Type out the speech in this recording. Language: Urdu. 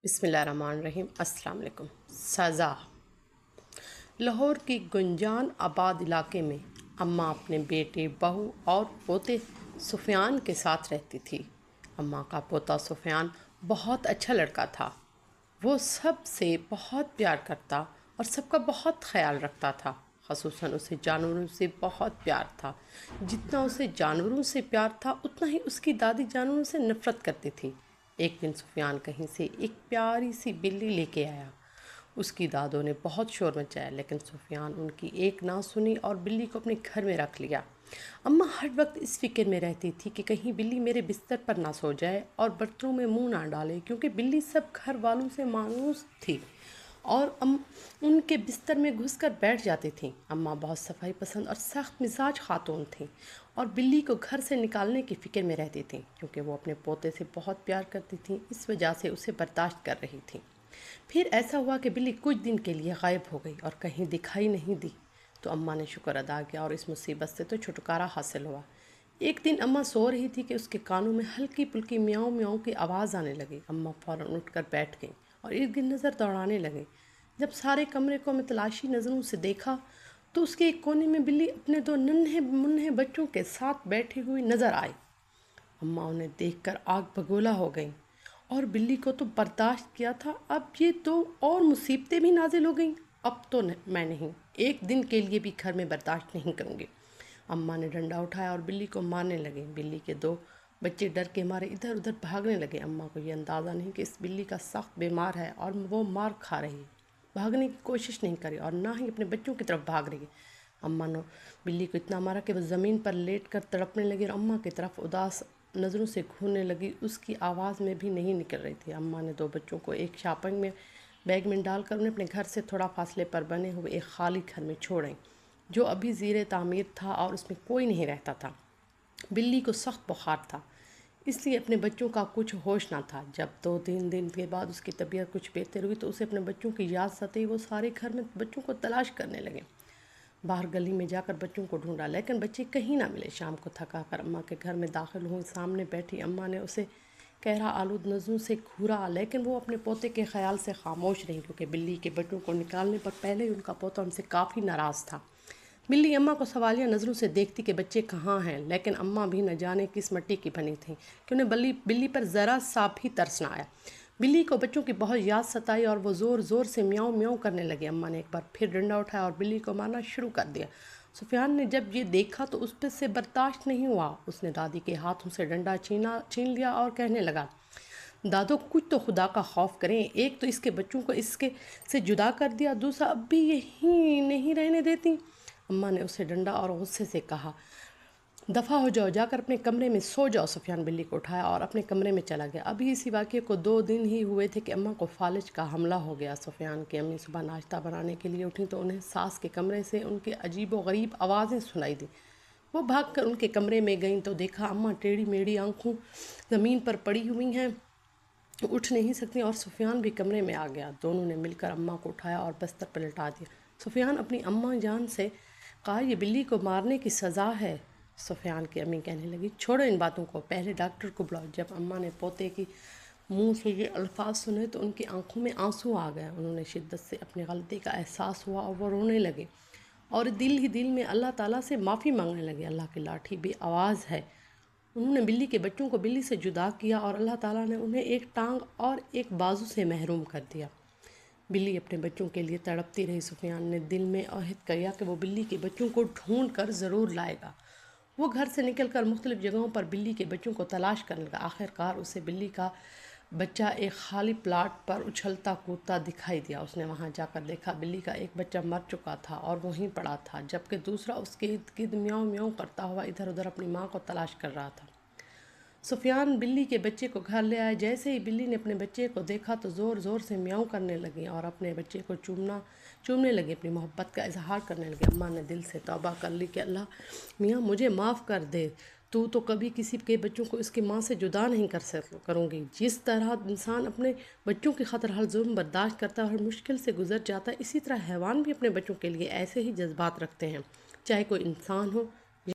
بسم اللہ الرحمن الرحیم۔ السلام علیکم۔ سزا۔ لاہور کی گنجان آباد علاقے میں اماں اپنے بیٹے، بہو اور پوتے سفیان کے ساتھ رہتی تھی۔ اماں کا پوتا سفیان بہت اچھا لڑکا تھا۔ وہ سب سے بہت پیار کرتا اور سب کا بہت خیال رکھتا تھا۔ خصوصاً اسے جانوروں سے بہت پیار تھا۔ جتنا اسے جانوروں سے پیار تھا اتنا ہی اس کی دادی جانوروں سے نفرت کرتی تھی۔ ایک دن سفیان کہیں سے ایک پیاری سی بلی لے کے آیا۔ اس کی دادوں نے بہت شور مچایا لیکن سفیان ان کی ایک نہ سنی اور بلی کو اپنے گھر میں رکھ لیا۔ اماں ہر وقت اس فکر میں رہتی تھی کہ کہیں بلی میرے بستر پر نہ سو جائے اور برتنوں میں منہ نہ ڈالے، کیونکہ بلی سب گھر والوں سے مانوس تھی اور ان کے بستر میں گھس کر بیٹھ جاتی تھیں۔ اماں بہت صفائی پسند اور سخت مزاج خاتون تھیں اور بلی کو گھر سے نکالنے کی فکر میں رہتی تھیں، کیونکہ وہ اپنے پوتے سے بہت پیار کرتی تھیں، اس وجہ سے اسے برداشت کر رہی تھیں۔ پھر ایسا ہوا کہ بلی کچھ دن کے لیے غائب ہو گئی اور کہیں دکھائی نہیں دی، تو اماں نے شکر ادا کیا اور اس مصیبت سے تو چھٹکارا حاصل ہوا۔ ایک دن اماں سو رہی تھی کہ اس کے کانوں میں ہلکی پھلکی میاؤں میاؤں کی آواز آنے لگی۔ اماں فوراً اٹھ کر بیٹھ گئیں اور ارد گرد نظر دوڑانے لگیں۔ جب سارے کمرے کو میں تلاشی نظروں سے دیکھا تو اس کے ایک کونے میں بلی اپنے دو ننھے منھے بچوں کے ساتھ بیٹھی ہوئی نظر آئی۔ اماں انہیں دیکھ کر آگ بگولا ہو گئیں اور بلی کو تو برداشت کیا تھا، اب یہ تو اور مصیبتیں بھی نازل ہو گئیں۔ اب تو میں نہیں، ایک دن کے لیے بھی گھر میں برداشت نہیں کروں گی۔ اماں نے ڈنڈا اٹھایا اور بلی کو مارنے لگیں۔ بلی کے دو بچے ڈر کے مارے ادھر ادھر بھاگنے لگے۔ اماں کو یہ اندازہ نہیں کہ اس بلی کا سخت بیمار ہے اور وہ مار کھا رہی ہے۔ بھاگنے کی کوشش نہیں کری اور نہ ہی اپنے بچوں کی طرف بھاگ رہی ہے۔ اماں نے بلی کو اتنا مارا کہ وہ زمین پر لیٹ کر تڑپنے لگی اور اماں کی طرف اداس نظروں سے گھورنے لگی۔ اس کی آواز میں بھی نہیں نکل رہی تھی۔ اماں نے دو بچوں کو ایک شاپنگ میں بیگ میں ڈال کر انہیں اپنے گھر سے تھوڑا فاصلے پر بنے ہوئے ایک خالی گھر میں چھوڑیں، جو ابھی زیر تعمیر تھا اور اس میں کوئی نہیں رہتا تھا۔ بلی کو سخت بخار تھا، اس لیے اپنے بچوں کا کچھ ہوش نہ تھا۔ جب 2-3 دن کے بعد اس کی طبیعت کچھ بہتر ہوئی تو اسے اپنے بچوں کی یاد ستائی۔ وہ سارے گھر میں بچوں کو تلاش کرنے لگے۔ باہر گلی میں جا کر بچوں کو ڈھونڈا لیکن بچے کہیں نہ ملے۔ شام کو تھکا کر اماں کے گھر میں داخل ہوئی۔ سامنے بیٹھی اماں نے اسے قہرہ آلود نظروں سے گھورا، لیکن وہ اپنے پوتے کے خیال سے خاموش رہیں، کیونکہ بلی کے بچوں کو نکالنے پر پہلے ہی ان کا پوتا ان سے کافی ناراض تھا۔ بلی اماں کو سوالیہ نظروں سے دیکھتی کہ بچے کہاں ہیں، لیکن اماں بھی نہ جانے کس مٹی کی بنی تھیں کہ انہیں بلی پر ذرا سا بھی ترس نہ آیا۔ بلی کو بچوں کی بہت یاد ستائی اور وہ زور زور سے میاؤں میاؤں کرنے لگے۔ اماں نے ایک بار پھر ڈنڈا اٹھایا اور بلی کو مارنا شروع کر دیا۔ سفیان نے جب یہ دیکھا تو اس پہ سے برداشت نہیں ہوا۔ اس نے دادی کے ہاتھوں سے ڈنڈا چھین لیا اور کہنے لگا، دادو کچھ تو خدا کا خوف کریں، ایک تو اس کے بچوں کو اس کے سے جدا کر دیا، دوسرا اب بھی یہی نہیں رہنے دیتی۔ اماں نے اسے ڈنڈا اور غصے سے کہا، دفع ہو جاؤ، جا کر اپنے کمرے میں سو جاؤ۔ سفیان بلی کو اٹھایا اور اپنے کمرے میں چلا گیا۔ ابھی اسی واقعے کو 2 دن ہی ہوئے تھے کہ اماں کو فالج کا حملہ ہو گیا۔ سفیان کی امی صبح ناشتہ بنانے کے لیے اٹھیں تو انہیں ساس کے کمرے سے ان کی عجیب و غریب آوازیں سنائی دیں۔ وہ بھاگ کر ان کے کمرے میں گئیں تو دیکھا اماں ٹیڑھی میڑھی آنکھوں زمین پر پڑی ہوئی ہیں، اٹھ نہیں سکتی، اور سفیان بھی کمرے میں آ گیا۔ دونوں نے مل کر اماں کو اٹھایا اور بستر پر لٹا دیا۔ سفیان اپنی اماں جان سے کہا، یہ بلی کو مارنے کی سزا ہے۔ سفیان کی امی کہنے لگی، چھوڑو ان باتوں کو، پہلے ڈاکٹر کو بلاؤ۔ جب اماں نے پوتے کی منہ سے یہ الفاظ سنے تو ان کی آنکھوں میں آنسو آ گئے۔ انہوں نے شدت سے اپنی غلطی کا احساس ہوا اور وہ رونے لگے اور دل ہی دل میں اللہ تعالیٰ سے معافی مانگنے لگے۔ اللہ کی لاٹھی بے آواز ہے۔ انہوں نے بلی کے بچوں کو بلی سے جدا کیا اور اللہ تعالیٰ نے انہیں ایک ٹانگ اور ایک بازو سے محروم کر دیا۔ بلی اپنے بچوں کے لیے تڑپتی رہی۔ سفیان نے دل میں عہد کیا کہ وہ بلی کے بچوں کو ڈھونڈ کر ضرور لائے گا۔ وہ گھر سے نکل کر مختلف جگہوں پر بلی کے بچوں کو تلاش کرنے لگا۔ آخر کار اسے بلی کا بچہ ایک خالی پلاٹ پر اچھلتا کودتا دکھائی دیا۔ اس نے وہاں جا کر دیکھا بلی کا ایک بچہ مر چکا تھا اور وہیں پڑا تھا، جبکہ دوسرا اس کے ارد گرد میاؤں میاؤں کرتا ہوا ادھر ادھر اپنی ماں کو تلاش کر رہا تھا۔ سفیان بلی کے بچے کو گھر لے آئے۔ جیسے ہی بلی نے اپنے بچے کو دیکھا تو زور زور سے میاؤں کرنے لگی اور اپنے بچے کو چومنے لگی، اپنی محبت کا اظہار کرنے لگی۔ اماں نے دل سے توبہ کر لی کہ اللہ میاں مجھے معاف کر دے، تو کبھی کسی کے بچوں کو اس کی ماں سے جدا نہیں کروں گی۔ جس طرح انسان اپنے بچوں کی خاطر ہر ظلم برداشت کرتا ہے اور ہر مشکل سے گزر جاتا ہے، اسی طرح حیوان بھی اپنے بچوں کے لیے ایسے ہی جذبات رکھتے ہیں، چاہے کوئی انسان ہو